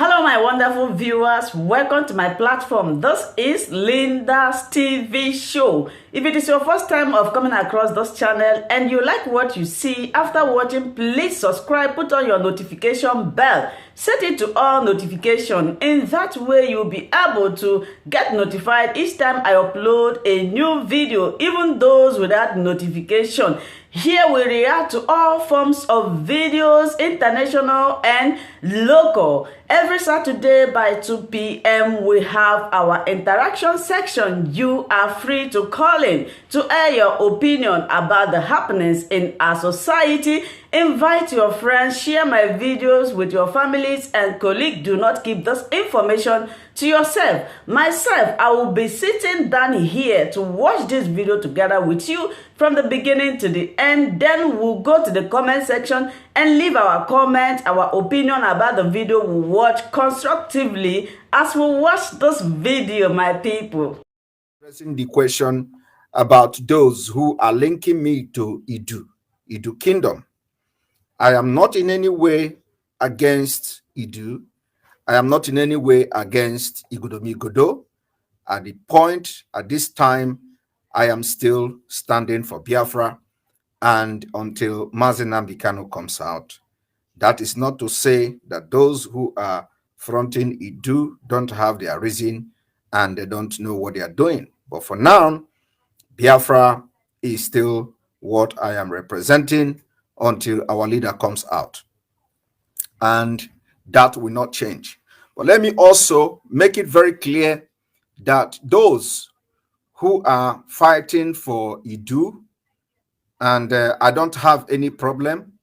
Hello, my wonderful viewers. Welcome to my platform. This is Linda's TV show. If it is your first time of coming across this channel and you like what you see after watching, please subscribe, put on your notification bell, set it to all notification. In that way, you'll be able to get notified each time I upload a new video, even those without notification. Here we react to all forms of videos, international and local. Every Saturday by 2 p.m. we have our interaction section. You are free to call in to air your opinion about the happenings in our society. Invite your friends, share my videos with your families and colleagues. Do not keep this information to yourself. Myself, I will be sitting down here to watch this video together with you from the beginning to the end. Then we'll go to the comment section and leave our comment, our opinion about the video we watch constructively as we watch this video, my people. Addressing the question about those who are linking me to Idu Kingdom. I am not in any way against Idu. I am not in any way against Igodomi Godo. At this time, I am still standing for Biafra, and until Mazi Nnamdi Kanu comes out. That is not to say that those who are fronting Idu don't have their reason and they don't know what they are doing. But for now, Biafra is still what I am representing until our leader comes out. And that will not change. But let me also make it very clear that those who are fighting for Idu, and I don't have any problem.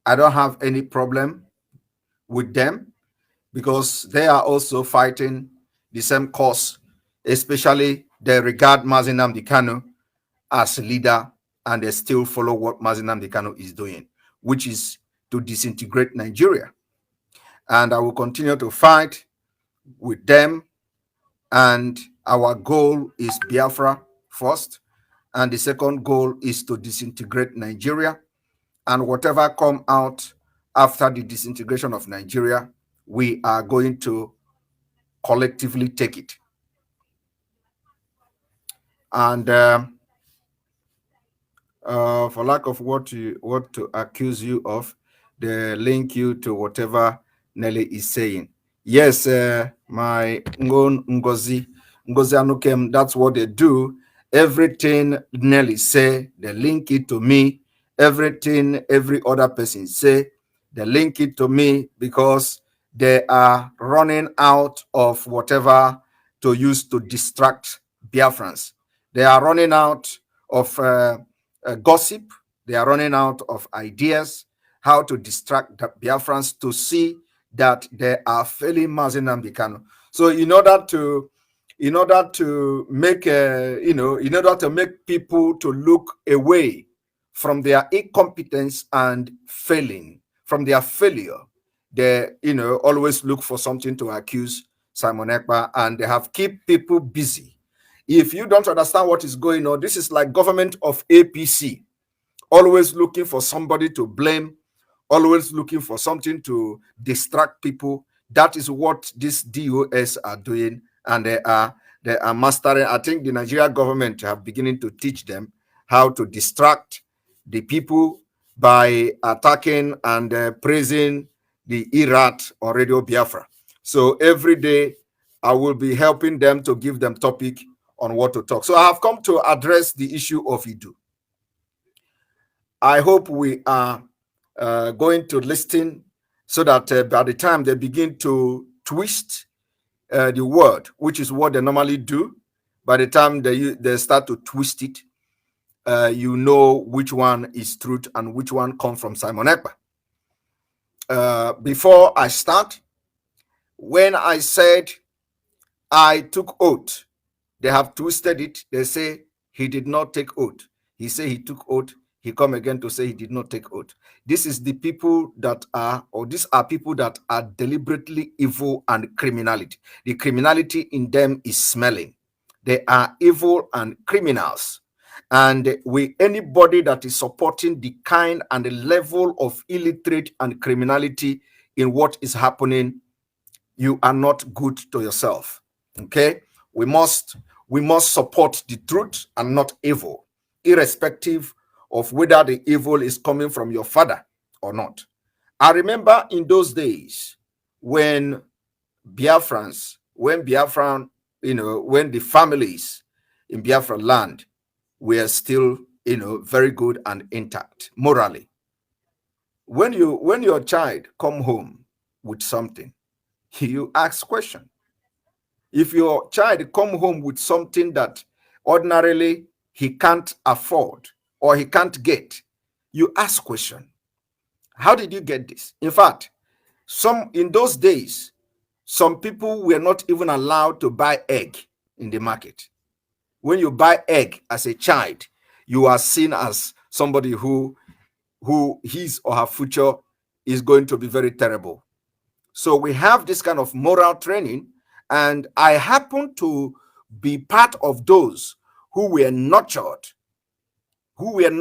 I don't have any problem with them because they are also fighting the same cause, especially they regard Mazi Nnamdi Kanu as a leader and they still follow what Mazi Nnamdi Kanu is doing, which is to disintegrate Nigeria. And I will continue to fight with them. And our goal is Biafra first. And the second goal is to disintegrate Nigeria. And whatever come out after the disintegration of Nigeria, we are going to collectively take it. And for lack of what to accuse you of, they link you to whatever Nelly is saying. Yes, my Ngozi Anukem, that's what they do. Everything Nelly say, they link it to me. Everything every other person say, they link it to me because they are running out of whatever to use to distract Biafrans. They are running out of gossip. They are running out of ideas how to distract the Biafrans to see that they are failing Mazi Nnamdi Kanu. So in order to make in order to make people to look away from their incompetence and failing, from their failure, they always look for something to accuse Simon Ekpa, and they have keep people busy. If you don't understand what is going on, this is like government of APC, always looking for somebody to blame, always looking for something to distract people. That is what these DOS are doing, and they are mastering. I think the Nigeria government have beginning to teach them how to distract the people by attacking and praising the IRAT or Radio Biafra. So every day I will be helping them to give them topic on what to talk. So I have come to address the issue of Idu. I hope we are going to listen so that by the time they begin to twist the word, which is what they normally do, by the time they start to twist it, you know which one is truth and which one comes from Simon Ekpa. Before I start, when I said I took oath, they have twisted it. They say he did not take oath. He said he took oath. He come again to say he did not take oath. This is the people that are, or these are people that are deliberately evil and criminality. The criminality in them is smelling. They are evil and criminals. And anybody that is supporting the kind and the level of illiterate and criminality in what is happening you are not good to yourself. Okay? We must support the truth and not evil, irrespective of whether the evil is coming from your father or not. I remember in those days when when the families in Biafra land were still, very good and intact morally. When your child come home with something, you ask question. If your child come home with something that ordinarily he can't afford or he can't get, you ask question. How did you get this? In fact, in those days, some people were not even allowed to buy egg in the market. When you buy egg as a child, you are seen as somebody who his or her future is going to be very terrible. So we have this kind of moral training, and I happen to be part of those who were nurtured in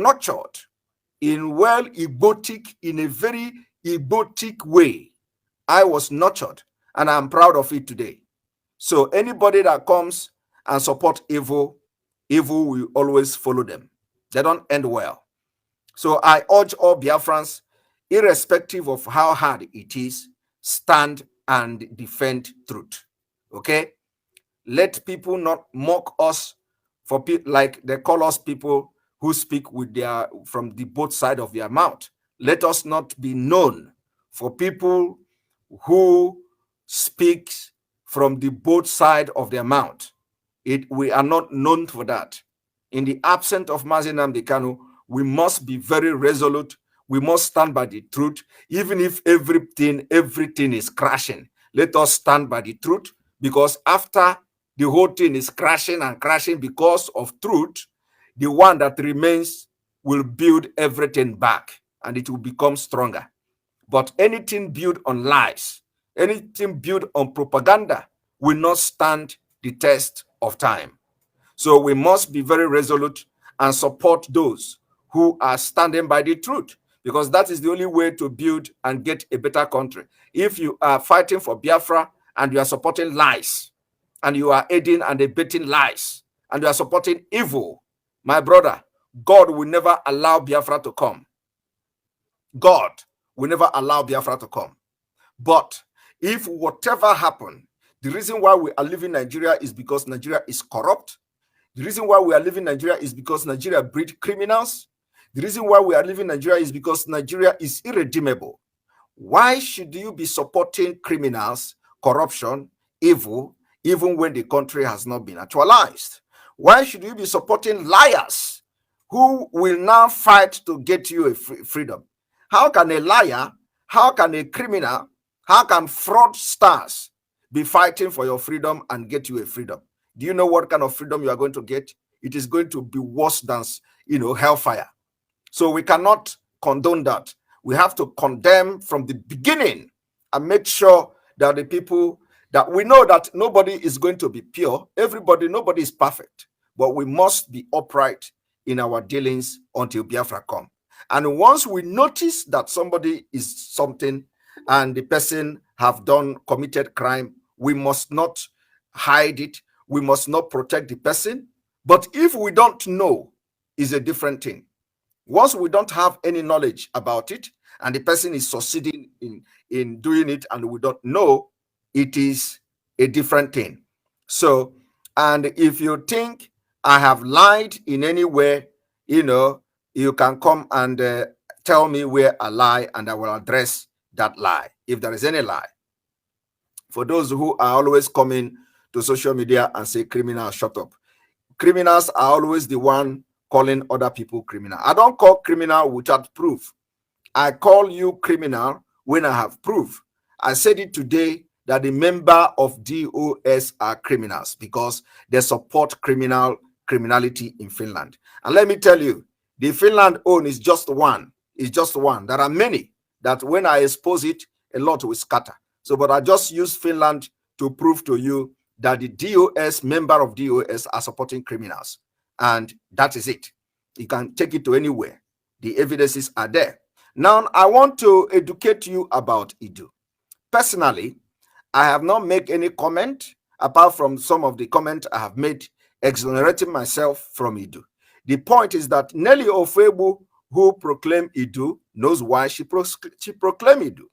in a very Igbotic way. I was nurtured, and I'm proud of it today. So anybody that comes and support evil will always follow them. They don't end well. So I urge all Biafrans, irrespective of how hard it is, stand and defend truth. Okay? Let people not mock us for like they call us people who speak with from the both side of their mouth. Let us not be known for people who speak from the both side of their mouth. We are not known for that. In the absence of Mazi Nnamdi Kanu, we must be very resolute. We must stand by the truth, even if everything is crashing. Let us stand by the truth, because after the whole thing is crashing and crashing because of truth, the one that remains will build everything back and it will become stronger. But anything built on lies, anything built on propaganda will not stand the test of time. So we must be very resolute and support those who are standing by the truth, because that is the only way to build and get a better country. If you are fighting for Biafra and you are supporting lies, and you are aiding and abetting lies, and you are supporting evil, my brother, God will never allow Biafra to come. God will never allow Biafra to come. But if whatever happened, the reason why we are leaving Nigeria is because Nigeria is corrupt. The reason why we are leaving Nigeria is because Nigeria breed criminals. The reason why we are leaving Nigeria is because Nigeria is irredeemable. Why should you be supporting criminals, corruption, evil, even when the country has not been actualized? Why should you be supporting liars who will now fight to get you a freedom? How can a liar, how can a criminal, how can fraudsters be fighting for your freedom and get you a freedom? Do you know what kind of freedom you are going to get? It is going to be worse than, hellfire. So we cannot condone that. We have to condemn from the beginning and make sure that the people, that we know that nobody is going to be pure. Nobody is perfect. But we must be upright in our dealings until Biafra come. And once we notice that somebody is something and the person have committed crime, we must not hide it. We must not protect the person. But if we don't know, is a different thing. Once we don't have any knowledge about it and the person is succeeding in doing it and we don't know, it is a different thing. So, and if you think I have lied in any way, you can come and tell me where I lie and I will address that lie, if there is any lie. For those who are always coming to social media and say, criminals, shut up. Criminals are always the one calling other people criminal. I don't call criminal without proof. I call you criminal when I have proof. I said it today that the member of DOS are criminals because they support criminality in Finland. And let me tell you, the Finland own is just one. It's just one. There are many that when I expose it, a lot will scatter. So, but I just use Finland to prove to you that the DOS, member of DOS, are supporting criminals. And that is it. You can take it to anywhere. The evidences are there. Now, I want to educate you about Idu. Personally, I have not made any comment apart from some of the comments I have made exonerating myself from Idu. The point is that Nelly Ofebu, who proclaimed Idu, knows why she proclaimed Idu.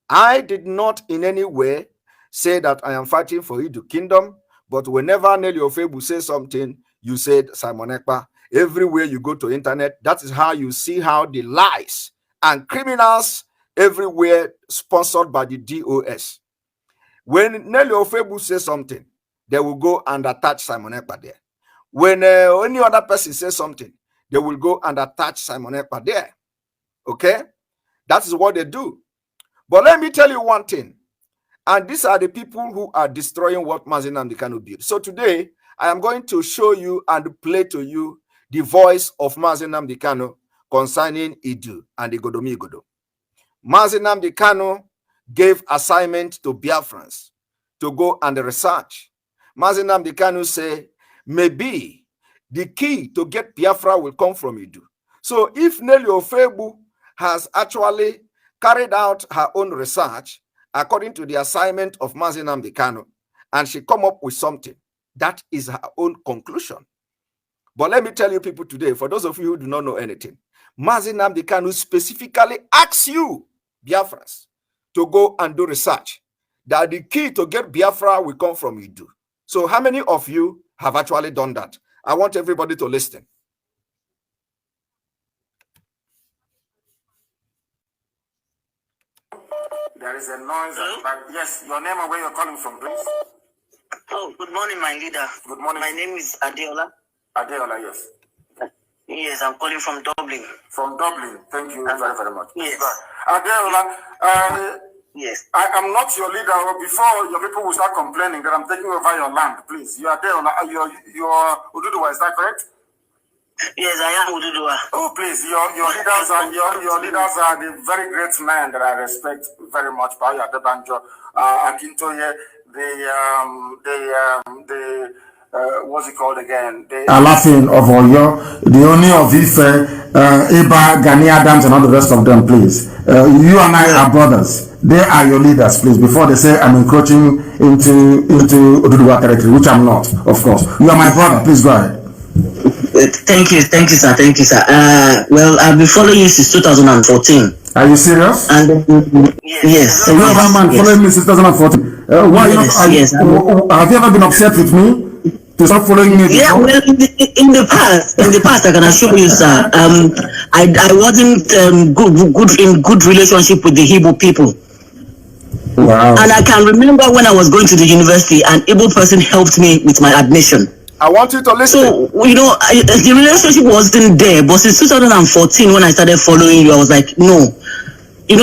I did not in any way say that I am fighting for Idu Kingdom, but whenever Nelly Ofebu says something, you said Simon Ekpa. Everywhere you go to internet, that is how you see how the lies and criminals everywhere sponsored by the DOS. When Nelly Ofebu says something, they will go and attach Simon Ekpa there. When any other person says something, they will go and attach Simon Ekpa there. Okay? That is what they do. But let me tell you one thing. And these are the people who are destroying what Mazi Nnamdi Kanu built. So today, I am going to show you and play to you the voice of Mazi Nnamdi Kanu concerning Idu and the Godomi Godo. Mazi Nnamdi Kanu gave assignment to Biafrans to go and research. Mazi Nnamdi Kanu say, maybe the key to get Biafra will come from Idu. So if Nelly Ofebu has actually carried out her own research according to the assignment of Mazi Nnamdi Kanu, and she come up with something, that is her own conclusion. But let me tell you people today, for those of you who do not know anything, Mazi Nnamdi Kanu specifically asks you, Biafrans, to go and do research, that the key to get Biafra will come from Idu. So how many of you have actually done that? I want everybody to listen. There is a noise at the back. Yes, your name and where you're calling from, please. Oh, good morning, my leader. Good morning. My name is Adeola. Adeola, yes. Yes, I'm calling from Dublin. From Dublin. Thank you very, very much. Yes. Adeola, yes. I am not your leader. Before your people will start complaining that I'm taking over your land, please. You are Adeola. You're Ududuwa, is that correct? Yes, I am Ududuwa. Oh, please, your leaders are the very great men that I respect very much. Baya Debanjo, Akintoye, what's it called again? Alafin of Oyo, the only of Ife, Ekpa, Gani Adams, and all the rest of them, please. You and I are brothers. They are your leaders, please. Before they say I'm encroaching into Ududuwa territory, which I'm not, of course. You are my brother. Please go ahead. Thank you, sir. Well, I've been following you since 2014. Are you serious? And yes. You have a man following me since 2014. Why yes, have you ever been upset with me to start following me? Yeah, well, in the past, I can assure you, sir. I wasn't good relationship with the Igbo people. Wow. And I can remember when I was going to the university, an Igbo person helped me with my admission. I want you to listen. So, the relationship wasn't there, but since 2014, when I started following you, I was like, no.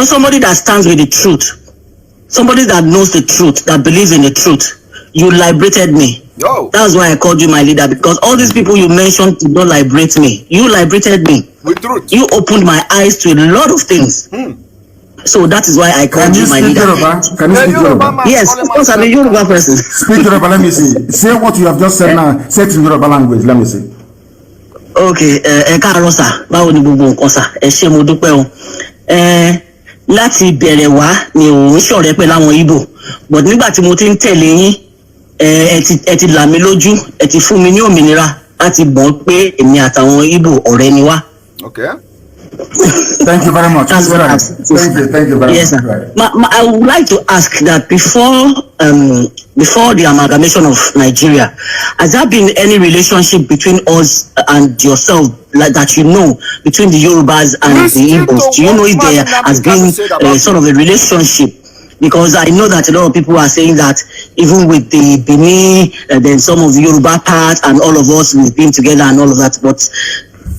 Somebody that stands with the truth, somebody that knows the truth, that believes in the truth, you liberated me. Yo. That's why I called you my leader, because all these people you mentioned did not liberate me. You liberated me. With truth. You opened my eyes to a lot of things. So that is why I called you my leader. Can you speak Yoruba? Yes, of course, I'm a Yoruba person. Speak Yoruba, let me see. Say what you have just said now. Say it in Yoruba language, let me see. Okay, káàárọ̀ sà, báwo ni gbogbo nǹkan sà? Ẹ ṣé mo dúpẹ́ o. Láti bẹ̀rẹ̀ wá mi ò ń ṣọ̀rẹ́ pẹ̀lú àwọn Igbo, but nígbà tí mo ti ń tẹ̀lé yín, ẹ ti là mí lójú, ẹ ti fún mi ní òmìnira láti mọ̀ pé èmi àtàwọn Igbo ọ̀rẹ́ ni wá. Okay. Thank you very much. Thank you very yes, much. Sir. I would like to ask that before the amalgamation of Nigeria, has there been any relationship between us and yourself, like that between the Yorubas and the Igbos? Do you know if there has been sort of a relationship? Because I know that a lot of people are saying that even with the Benin, then some of the Yoruba part and all of us, we've been together and all of that, but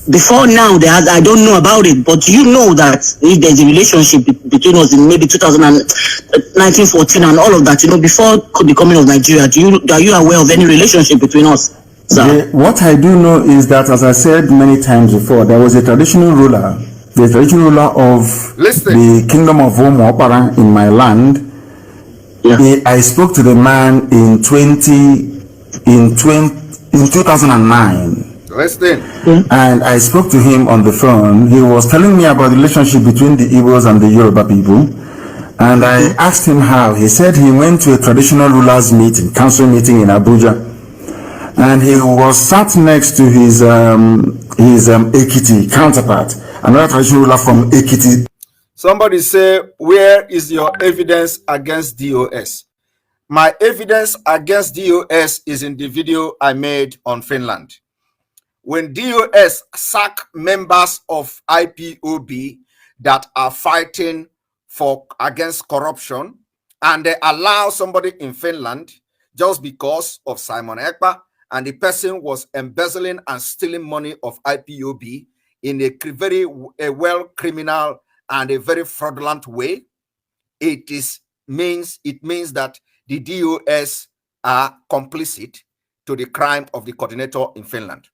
before now, I don't know about it, but you know that if there's a relationship between us in maybe 1914 and all of that, before the coming of Nigeria, are you aware of any relationship between us? What I do know is that, as I said many times before, there was a traditional ruler, the traditional ruler of the kingdom of Omo in my land. Yeah. I spoke to the man in 2009. And I spoke to him on the phone. He was telling me about the relationship between the Igbos and the Yoruba people. And I asked him how. He said he went to a traditional rulers meeting, council meeting in Abuja, and he was sat next to his Ekiti counterpart, another traditional ruler from Ekiti. Somebody say, where is your evidence against DOS? My evidence against DOS is in the video I made on Finland. When DOS sack members of IPOB that are fighting against corruption, and they allow somebody in Finland just because of Simon Ekpa, and the person was embezzling and stealing money of IPOB in a very well criminal and a very fraudulent way, it means that the DOS are complicit to the crime of the coordinator in Finland.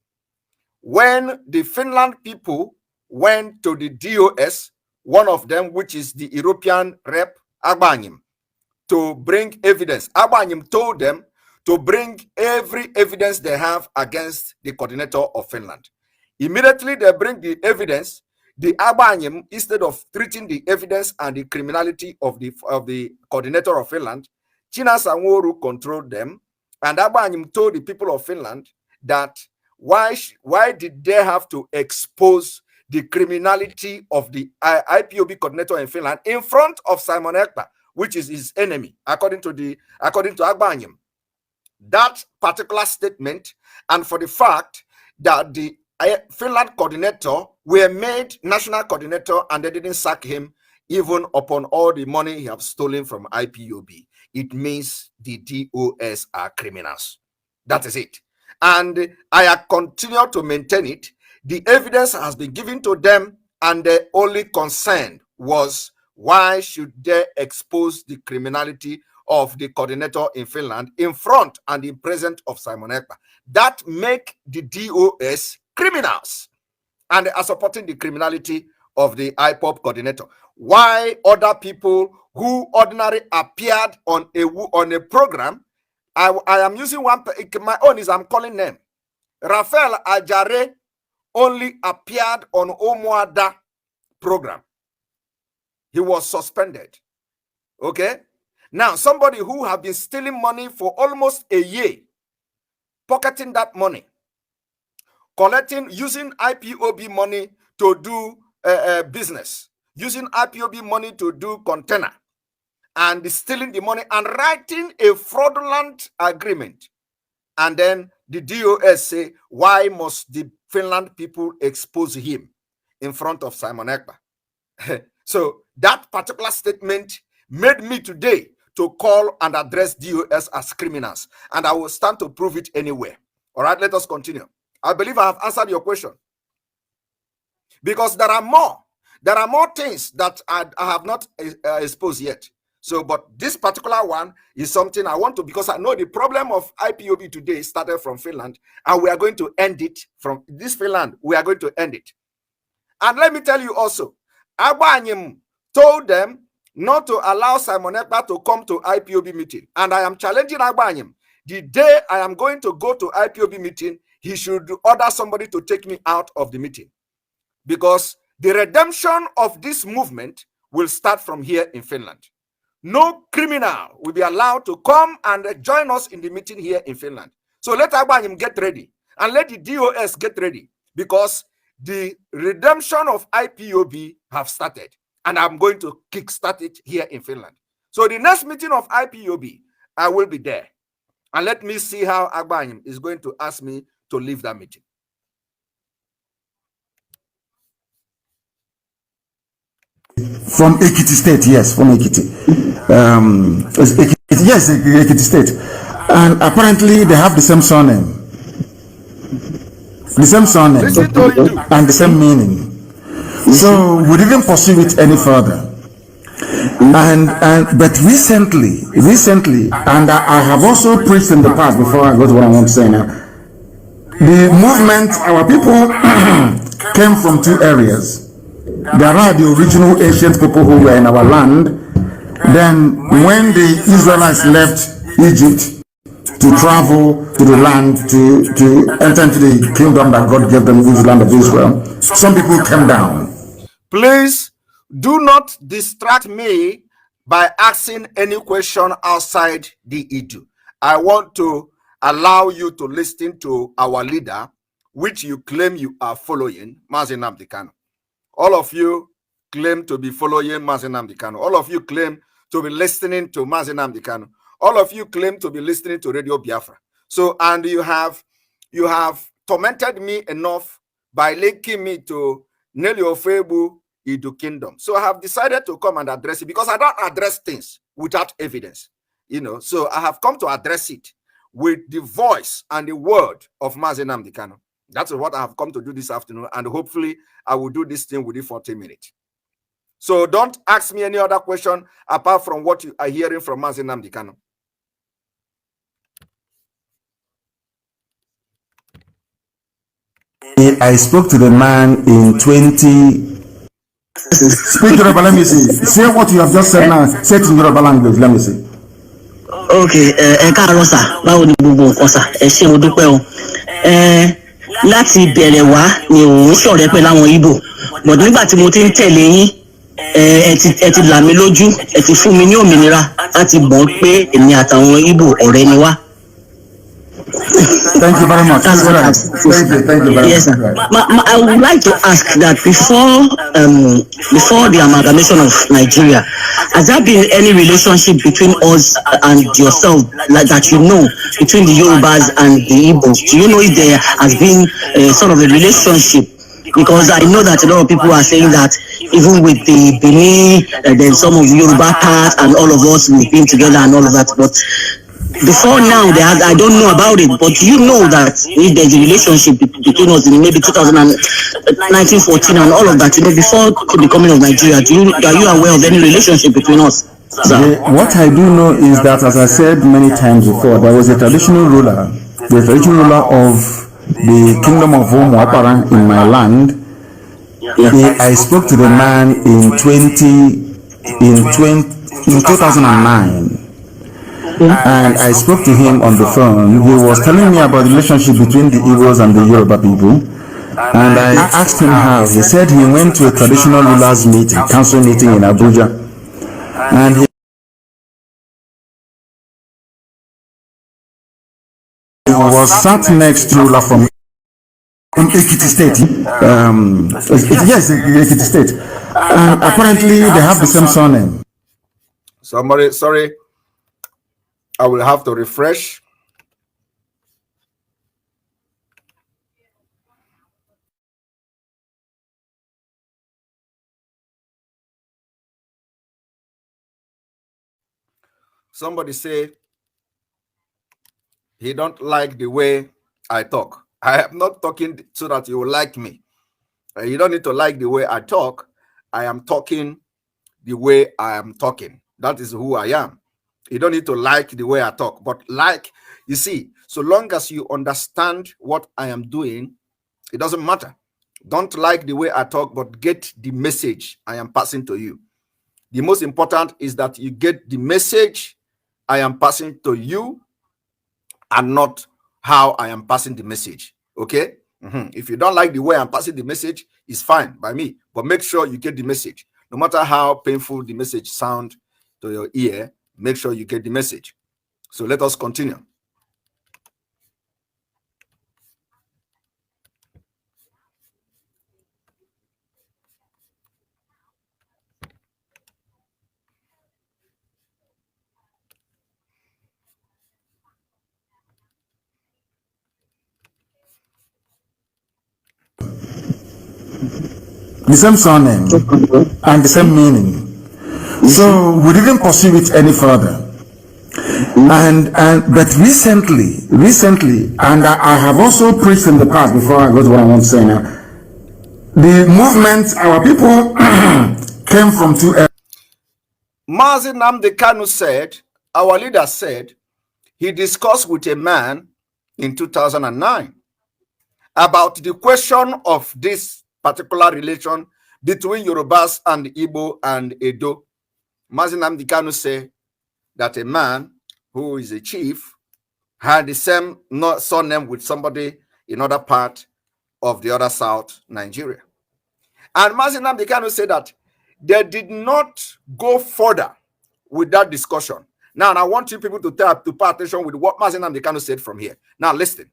When the Finland people went to the DOS, one of them, which is the European rep, Agbanyim, to bring evidence, Agbanyim told them to bring every evidence they have against the coordinator of Finland. Immediately they bring the evidence. The Agbanyim, instead of treating the evidence and the criminality of the coordinator of Finland, China Sanworu controlled them, and Agbanyim told the people of Finland that why did they have to expose the criminality of the IPOB coordinator in Finland in front of Simon Ekpa, which is his enemy, according to Agbanyim. That particular statement, and for the fact that the Finland coordinator were made national coordinator and they didn't sack him even upon all the money he has stolen from IPOB, it means the DOS are criminals. That is it. And I continue to maintain it. The evidence has been given to them, and the only concern was why should they expose the criminality of the coordinator in Finland in front and in presence of Simon Ekpa. That make the DOS criminals, and they are supporting the criminality of the IPOB coordinator. Why other people who ordinarily appeared on a program, I am using one, my own is I'm calling name. Raphael Ajare only appeared on Omoada program. He was suspended. Okay? Now, somebody who have been stealing money for almost a year, pocketing that money, using IPOB money to do business, using IPOB money to do container, and stealing the money and writing a fraudulent agreement. And then the DOS say, why must the Finland people expose him in front of Simon Ekpa? So that particular statement made me today to call and address DOS as criminals, and I will stand to prove it anywhere. All right, let us continue. I believe I have answered your question, because there are more things that I have not exposed yet. So, but this particular one is something I want to, because I know the problem of IPOB today started from Finland, and we are going to end it from this Finland. We are going to end it. And let me tell you also, Agbanyim told them not to allow Simon Ekpa to come to IPOB meeting. And I am challenging Agbanyim. The day I am going to go to IPOB meeting, he should order somebody to take me out of the meeting. Because the redemption of this movement will start from here in Finland. No criminal will be allowed to come and join us in the meeting here in Finland. So let Agbanyim get ready, and let the DOS get ready, because the redemption of IPOB have started, and I'm going to kickstart it here in Finland. So the next meeting of IPOB, I will be there. And let me see how Agbanyim is going to ask me to leave that meeting. From Ekiti State, yes, from Ekiti. Yes, Ekiti State. And apparently they have the same surname. The same surname and the same meaning. So we didn't pursue it any further. But recently, and I have also preached in the past, before I go to what I want to say now, the movement, our people came from two areas. There are the original ancient people who were in our land. Then when the Israelites left Egypt to travel to the land, to enter into the kingdom that God gave them, the land of Israel, some people came down. Please do not distract me by asking any question outside the issue. I want to allow you to listen to our leader, which you claim you are following, Mazi Nnamdi Kanu. All of you claim to be following Mazi Nnamdi Kanu. All of you claim to be listening to Mazi Nnamdi Kanu. All of you claim to be listening to Radio Biafra. So, and you have tormented me enough by linking me to Nelly Ofebu Idu Kingdom. So I have decided to come and address it, because I don't address things without evidence. So I have come to address it with the voice and the word of Mazi Nnamdi Kanu. That's what I have come to do this afternoon, and hopefully I will do this thing within 40 minutes. So don't ask me any other question apart from what you are hearing from Mazi Nnamdi Kanu. I spoke to the man in 20. Speak Yoruba, let me see. Say what you have just said now. Say it in Yoruba language, let me see. Okay, káàárọ̀ sà, báwo ni gbogbo nǹkan sà? Ẹ ṣé mo dúpẹ́ o. Láti bẹ̀rẹ̀ wá ni òun ṣọ̀rẹ́ pẹ̀lú àwọn Ìgbò. But nígbà tí mo ti ń tẹ̀lé yín, ẹ ti là mí lójú, ẹ ti fún mi ní òmìnira láti mọ̀ pé èmi àtàwọn Ìgbò ọ̀rẹ́ ni wá. Thank you very much. Thank you very much. Yes, sir. I would like to ask that before the amalgamation of Nigeria, has there been any relationship between us and yourself, like that between the Yorubas and the Igbos? Do you know if there has been sort of a relationship? Because I know that a lot of people are saying that even with the Benin, then some of the Yoruba part and all of us, we've been together and all of that, but before now, I don't know about it, but you know that if there's a relationship between us in maybe 1914 and all of that, before the coming of Nigeria, are you aware of any relationship between us? What I do know is that, as I said many times before, there was a traditional ruler, the traditional ruler of the kingdom of Omoapara in my land. I spoke to the man in 2009. And I spoke to him on the phone. He was telling me about the relationship between the Igbos and the Yoruba people. And I asked him how. He said he went to a traditional rulers meeting, council meeting in Abuja. And he was sat next to ruler from Ekiti State. Yes, Ekiti State. And apparently they have the same surname. Somebody, sorry. I will have to refresh. Somebody say he don't like the way I talk. I am not talking so that you will like me. You don't need to like the way I talk. I am talking the way I am talking. That is who I am. You don't need to like the way I talk, but you see, so long as you understand what I am doing, it doesn't matter. Don't like the way I talk, but get the message I am passing to you. The most important is that you get the message I am passing to you and not how I am passing the message. Okay? If you don't like the way I'm passing the message, it's fine by me, but make sure you get the message. No matter how painful the message sounds to your ear, make sure you get the message. So let us continue. The same surname and the same meaning. So we didn't pursue it any further. But recently, and I have also preached in the past before I go to what I want to say now. The movement, our people came from two areas. Mazi Nnamdi Kanu said, our leader said, he discussed with a man in 2009 about the question of this particular relation between Yorubas and Igbo and Edo. Mazi Nnamdi Kanu said that a man who is a chief had the same surname with somebody in other part of the other South Nigeria. And Mazi Nnamdi Kanu said that they did not go further with that discussion. Now, I want you people to pay attention with what Mazi Nnamdi Kanu said from here. Now, listen.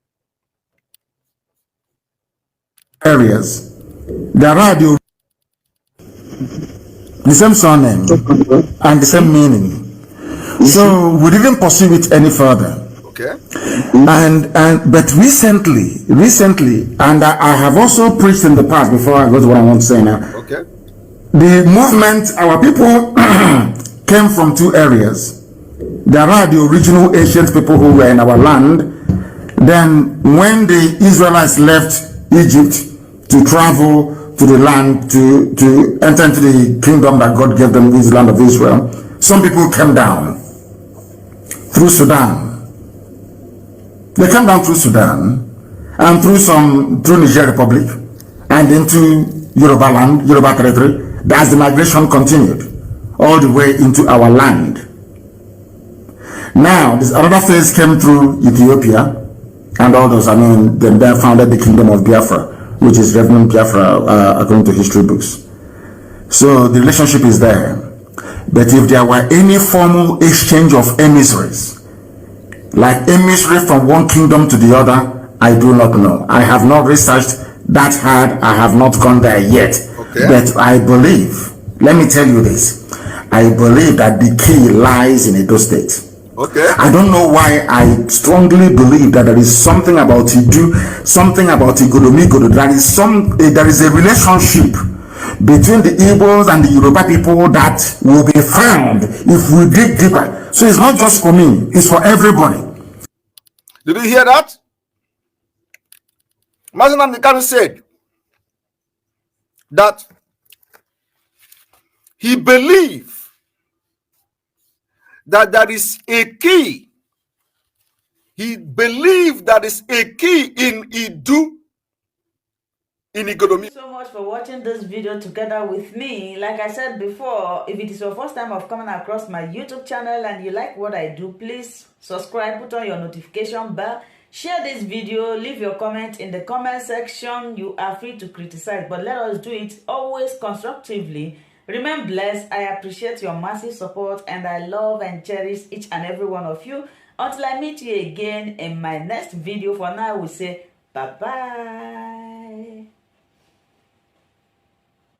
Areas. There are the same surname and the same meaning. So we didn't pursue it any further. Okay. But recently, and I have also preached in the past before I go to what I want to say now. Okay. The movement, our people came from two areas. There are the original ancient people who were in our land. Then when the Israelites left Egypt to travel to the land, to enter into the kingdom that God gave them, this land of Israel, some people came down through Sudan. They came down through Sudan and through Niger Republic and into Yoruba land, Yoruba territory. As the migration continued all the way into our land. Now, this another phase came through Ethiopia and all those. I mean, they founded the kingdom of Biafra, which is Reverend Biafra according to history books. So the relationship is there. But if there were any formal exchange of emissaries, like emissary from one kingdom to the other, I do not know. I have not researched that hard. I have not gone there yet. Okay. But I believe, let me tell you this, I believe that the key lies in Edo State. Okay. I don't know why. I strongly believe that there is something about Idu, something about Igodomigodo. There is a relationship between the Igbos and the Yoruba people that will be found if we dig deeper. So it's not just for me, it's for everybody. Did you hear that? Mazi Nnamdi Kanu said that he believed that there is a key. He believed that is a key in Idu, in Igodomi. Thank you so much for watching this video together with me. Like I said before, if it is your first time of coming across my YouTube channel and you like what I do, please subscribe, put on your notification bell, share this video, leave your comment in the comment section. You are free to criticize, but let us do it always constructively. Remain blessed. I appreciate your massive support and I love and cherish each and every one of you. Until I meet you again in my next video, for now we say bye-bye.